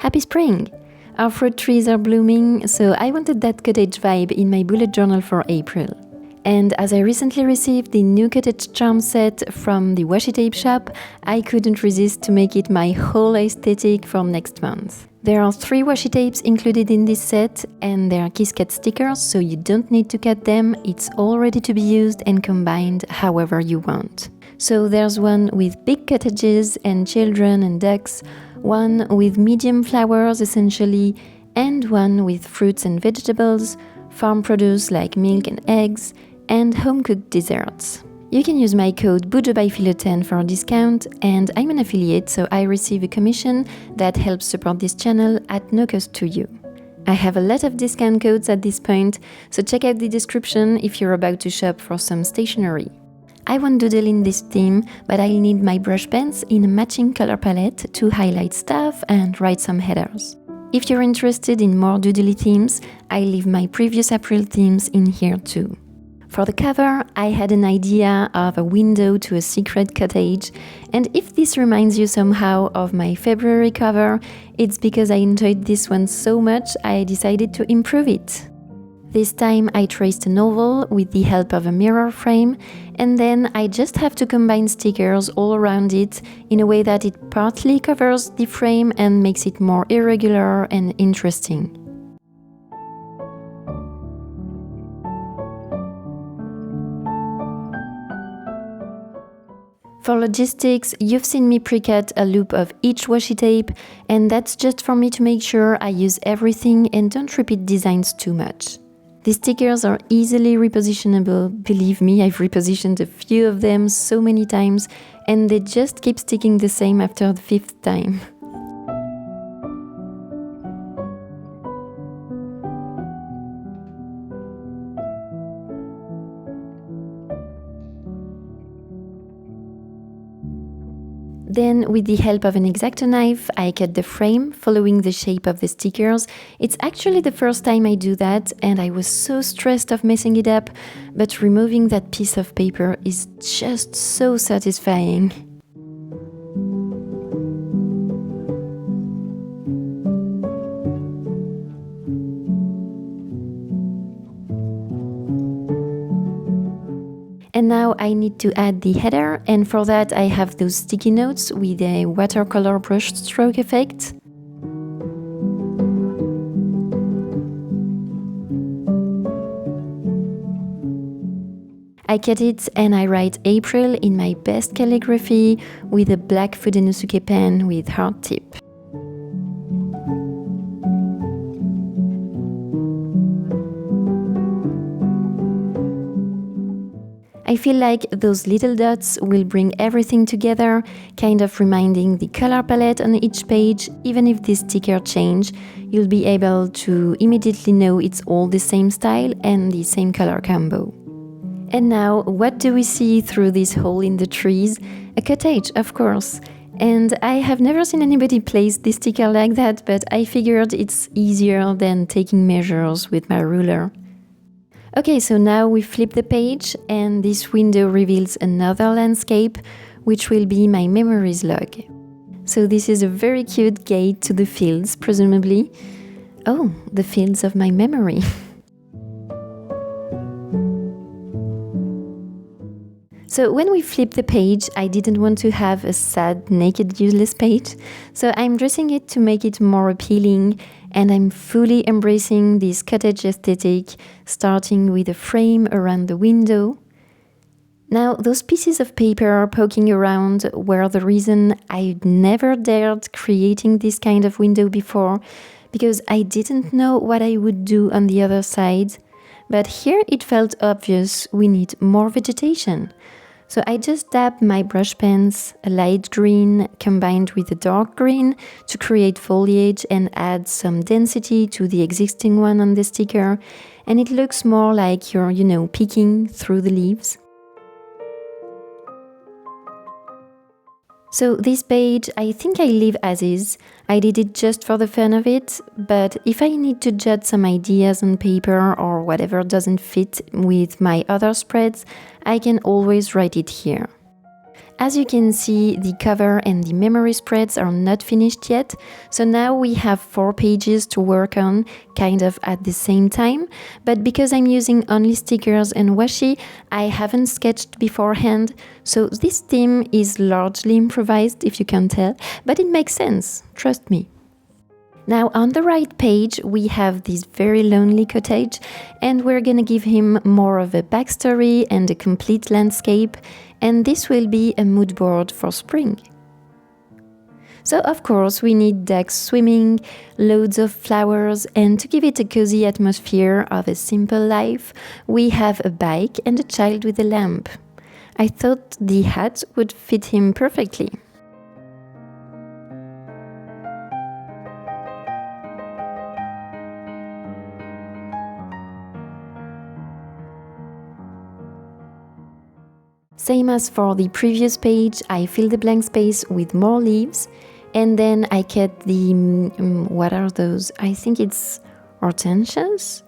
Happy spring! Our fruit trees are blooming, so I wanted that cottage vibe in my bullet journal for April. And as I recently received the new Cottage charm set from the Washi Tape Shop, I couldn't resist to make it my whole aesthetic for next month. There are 3 washi tapes included in this set, and they are Kiss Cut stickers, so you don't need to cut them, it's all ready to be used and combined however you want. So there's one with big cottages and children and ducks, one with medium flowers essentially, and one with fruits and vegetables, farm produce like milk and eggs, and home-cooked desserts. You can use my code BUJOBYFILO10 for a discount, and I'm an affiliate, so I receive a commission that helps support this channel at no cost to you. I have a lot of discount codes at this point, so check out the description if you're about to shop for some stationery. I won't doodle in this theme, but I'll need my brush pens in a matching color palette to highlight stuff and write some headers. If you're interested in more doodly themes, I leave my previous April themes in here too. For the cover, I had an idea of a window to a secret cottage, and if this reminds you somehow of my February cover, it's because I enjoyed this one so much I decided to improve it. This time I traced a novel with the help of a mirror frame, and then I just have to combine stickers all around it in a way that it partly covers the frame and makes it more irregular and interesting. For logistics, you've seen me pre-cut a loop of each washi tape, and that's just for me to make sure I use everything and don't repeat designs too much. The stickers are easily repositionable, believe me, I've repositioned a few of them so many times, and they just keep sticking the same after the 5th time. Then, with the help of an X-Acto knife, I cut the frame, following the shape of the stickers. It's actually the first time I do that, and I was so stressed of messing it up, but removing that piece of paper is just so satisfying. And now I need to add the header, and for that I have those sticky notes with a watercolor brush stroke effect. I cut it and I write April in my best calligraphy with a black Fudenosuke pen with hard tip. I feel like those little dots will bring everything together, kind of reminding the color palette on each page. Even if this sticker change, you'll be able to immediately know it's all the same style and the same color combo. And now, what do we see through this hole in the trees? A cottage, of course. And I have never seen anybody place this sticker like that, but I figured it's easier than taking measures with my ruler. Okay, so now we flip the page and this window reveals another landscape, which will be my memories log. So this is a very cute gate to the fields, presumably. Oh, the fields of my memory. So when we flip the page, I didn't want to have a sad, naked, useless page, so I'm dressing it to make it more appealing, and I'm fully embracing this cottage aesthetic, starting with a frame around the window. Now, those pieces of paper poking around were the reason I'd never dared creating this kind of window before, because I didn't know what I would do on the other side. But here it felt obvious we need more vegetation. So I just dabbed my brush pens, a light green combined with a dark green, to create foliage and add some density to the existing one on the sticker, and it looks more like you're, peeking through the leaves. So this page, I think I leave as is. I did it just for the fun of it, but if I need to jot some ideas on paper or whatever doesn't fit with my other spreads, I can always write it here. As you can see, the cover and the memory spreads are not finished yet, so now we have 4 pages to work on, kind of at the same time, but because I'm using only stickers and washi, I haven't sketched beforehand, so this theme is largely improvised, if you can tell, but it makes sense, trust me. Now on the right page we have this very lonely cottage, and we're gonna give him more of a backstory and a complete landscape, and this will be a mood board for spring. So of course we need ducks swimming, loads of flowers, and to give it a cozy atmosphere of a simple life, we have a bike and a child with a lamp. I thought the hat would fit him perfectly. Same as for the previous page, I fill the blank space with more leaves, and then I cut the, what are those? I think it's hortensias?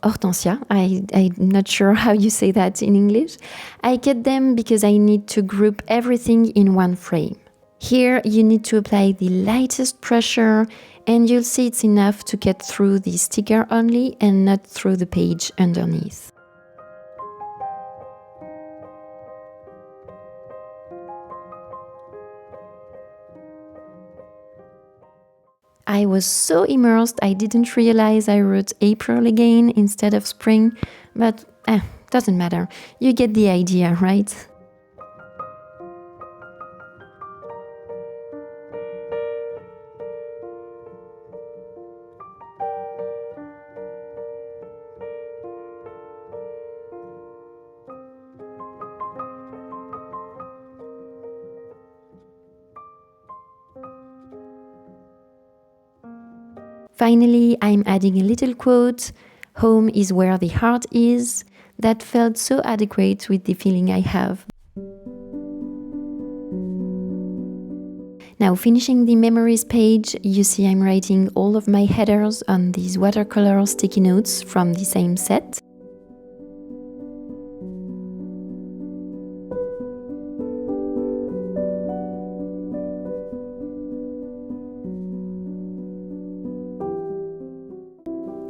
Hortensia, I'm not sure how you say that in English. I cut them because I need to group everything in one frame. Here you need to apply the lightest pressure, and you'll see it's enough to cut through the sticker only and not through the page underneath. I was so immersed I didn't realize I wrote April again instead of spring, but doesn't matter. You get the idea, right? Finally, I'm adding a little quote, "Home is where the heart is." That felt so adequate with the feeling I have. Now finishing the memories page, you see I'm writing all of my headers on these watercolor sticky notes from the same set.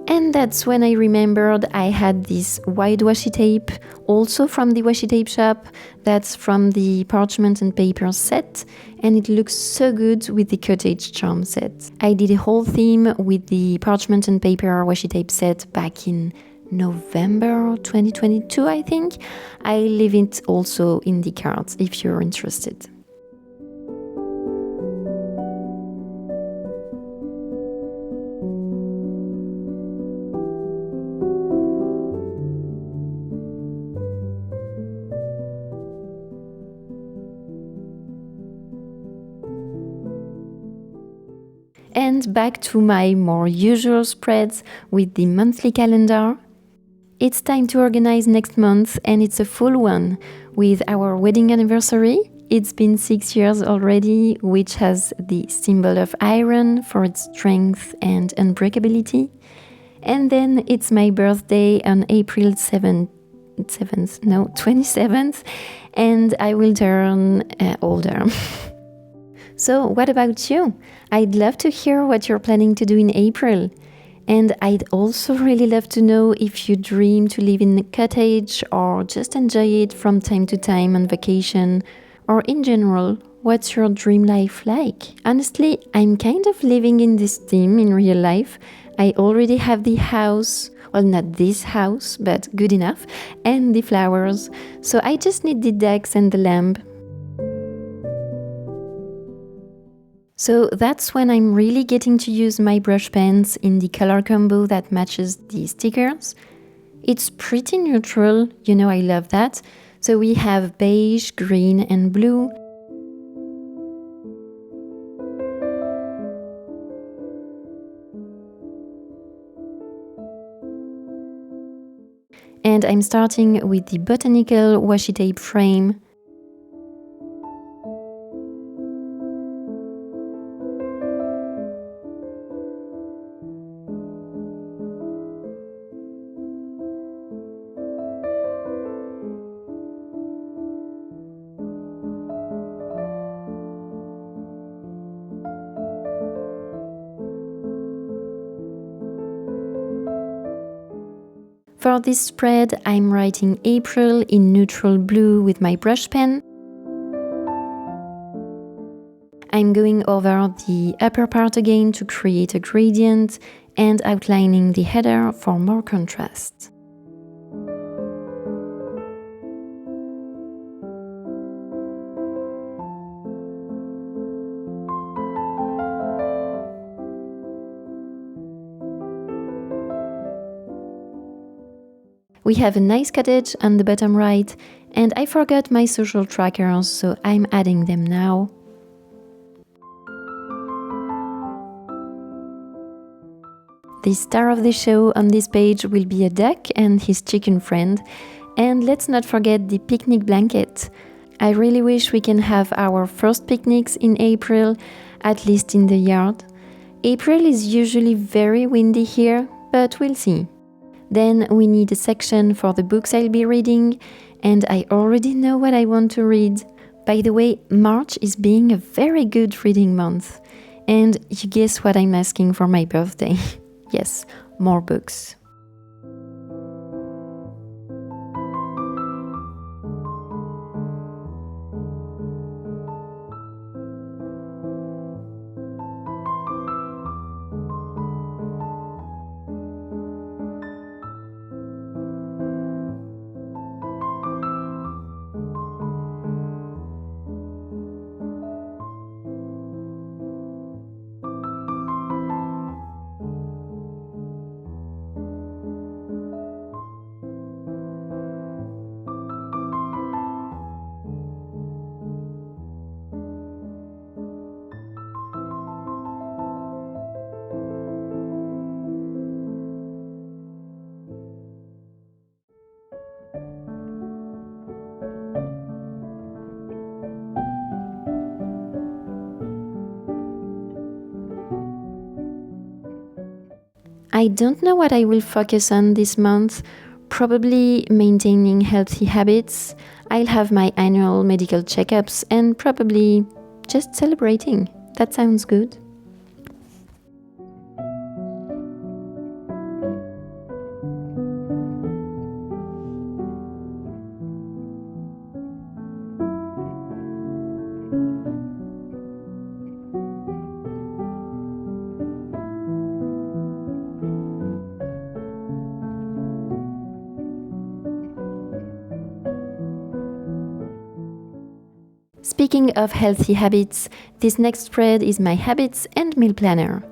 And that's when I remembered I had this white washi tape, also from the Washi Tape Shop. That's from the parchment and paper set, and it looks so good with the Cottage charm set. I did a whole theme with the parchment and paper washi tape set back in November 2022, I think. I leave it also in the cards if you're interested. And back to my more usual spreads with the monthly calendar. It's time to organize next month, and it's a full one with our wedding anniversary. It's been 6 years already, which has the symbol of iron for its strength and unbreakability. And then it's my birthday on April 27th, and I will turn older. So what about you? I'd love to hear what you're planning to do in April. And I'd also really love to know if you dream to live in a cottage or just enjoy it from time to time on vacation, or in general, what's your dream life like? Honestly, I'm kind of living in this theme in real life. I already have the house, well, not this house, but good enough, and the flowers, so I just need the ducks and the lamb. So that's when I'm really getting to use my brush pens in the color combo that matches the stickers. It's pretty neutral, you know I love that. So we have beige, green and blue. And I'm starting with the botanical washi tape frame. For this spread, I'm writing April in neutral blue with my brush pen. I'm going over the upper part again to create a gradient and outlining the header for more contrast. We have a nice cottage on the bottom right, and I forgot my social trackers, so I'm adding them now. The star of the show on this page will be a duck and his chicken friend, and let's not forget the picnic blanket. I really wish we can have our first picnics in April, at least in the yard. April is usually very windy here, but we'll see. Then we need a section for the books I'll be reading, and I already know what I want to read. By the way, March is being a very good reading month. And you guess what I'm asking for my birthday? Yes, more books. I don't know what I will focus on this month. Probably maintaining healthy habits. I'll have my annual medical checkups and probably just celebrating. That sounds good. Speaking of healthy habits, this next spread is my habits and meal planner.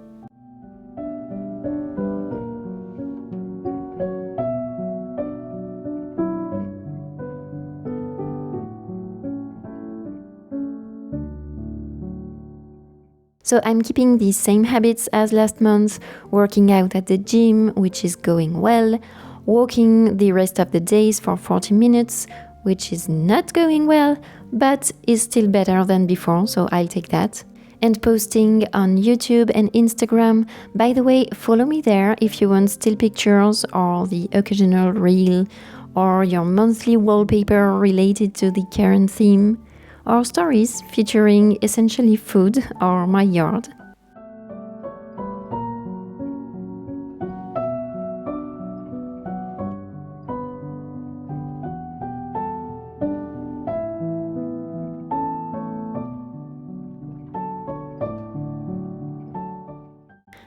So I'm keeping the same habits as last month, working out at the gym, which is going well, walking the rest of the days for 40 minutes, which is not going well, but is still better than before, so I'll take that. And posting on YouTube and Instagram. By the way, follow me there if you want still pictures or the occasional reel, or your monthly wallpaper related to the current theme, or stories featuring essentially food or my yard.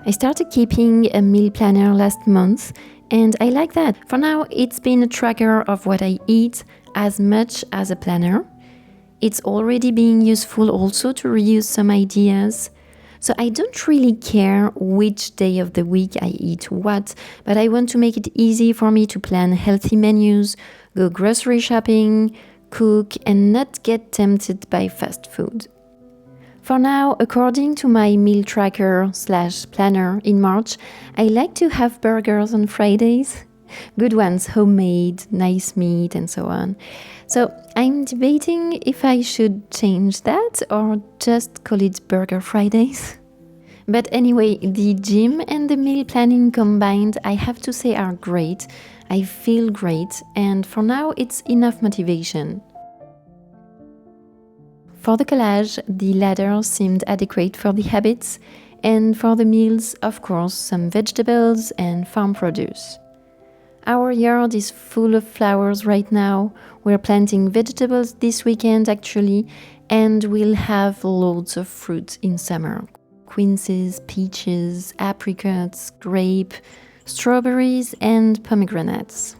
I started keeping a meal planner last month, and I like that. For now, it's been a tracker of what I eat as much as a planner. It's already being useful also to reuse some ideas. So I don't really care which day of the week I eat what, but I want to make it easy for me to plan healthy menus, go grocery shopping, cook, and not get tempted by fast food. For now, according to my meal tracker/planner in March, I like to have burgers on Fridays. Good ones, homemade, nice meat, and so on. So I'm debating if I should change that or just call it Burger Fridays. But anyway, the gym and the meal planning combined, I have to say, are great. I feel great, and for now it's enough motivation. For the collage, the ladder seemed adequate for the habits, and for the meals, of course, some vegetables and farm produce. Our yard is full of flowers right now. We're planting vegetables this weekend actually, and we'll have loads of fruit in summer. Quinces, peaches, apricots, grape, strawberries and pomegranates.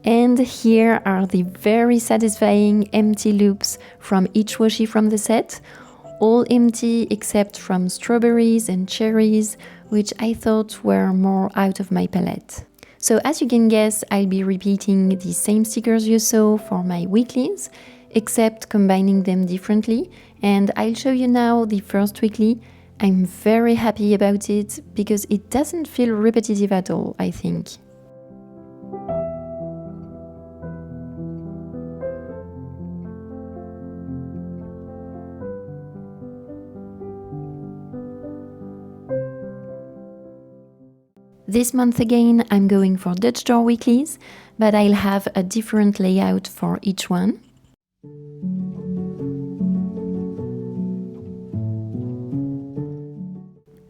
And here are the very satisfying empty loops from each washi from the set, all empty except from strawberries and cherries, which I thought were more out of my palette. So as you can guess, I'll be repeating the same stickers you saw for my weeklies, except combining them differently, and I'll show you now the first weekly. I'm very happy about it because it doesn't feel repetitive at all, I think. This month again, I'm going for Dutch door weeklies, but I'll have a different layout for each one.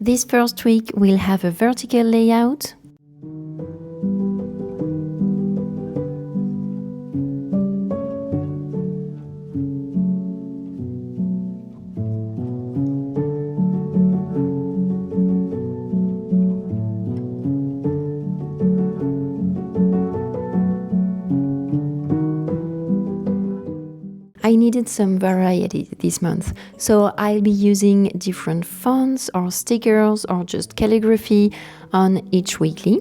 This first week we'll have a vertical layout. I needed some variety this month, so I'll be using different fonts or stickers or just calligraphy on each weekly.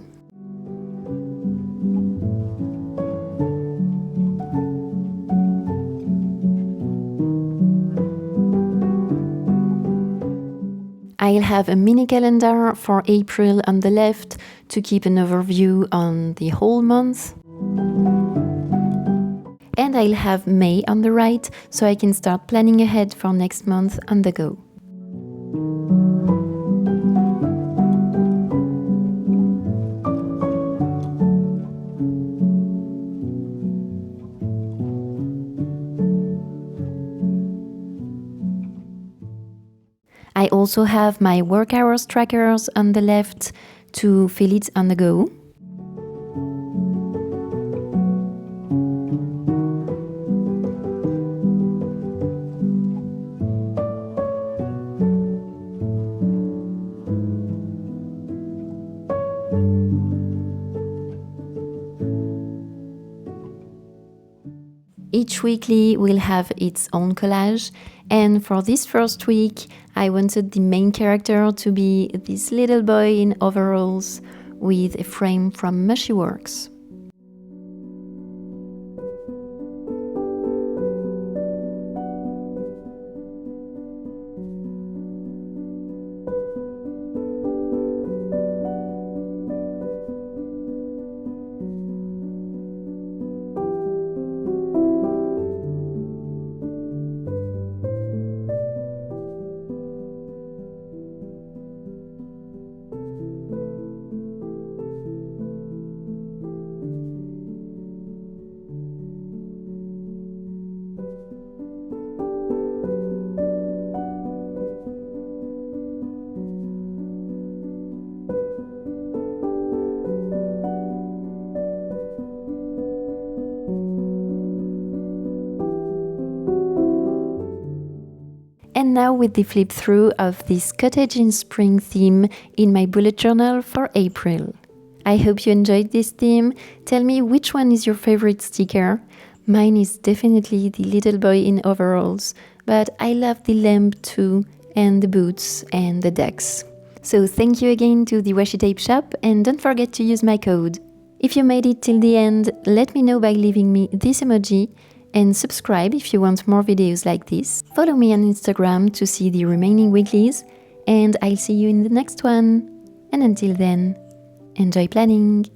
I'll have a mini calendar for April on the left to keep an overview on the whole month. And I'll have May on the right, so I can start planning ahead for next month on the go. I also have my work hours trackers on the left to fill it on the go. Each weekly will have its own collage, and for this first week I wanted the main character to be this little boy in overalls with a frame from Mushy Works. And now with the flip through of this Cottage in Spring theme in my bullet journal for April. I hope you enjoyed this theme. Tell me which one is your favorite sticker. Mine is definitely the little boy in overalls, but I love the lamp too, and the boots and the ducks. So thank you again to the Washi Tape Shop, and don't forget to use my code. If you made it till the end, let me know by leaving me this emoji, and subscribe if you want more videos like this. Follow me on Instagram to see the remaining weeklies, and I'll see you in the next one. And until then, enjoy planning!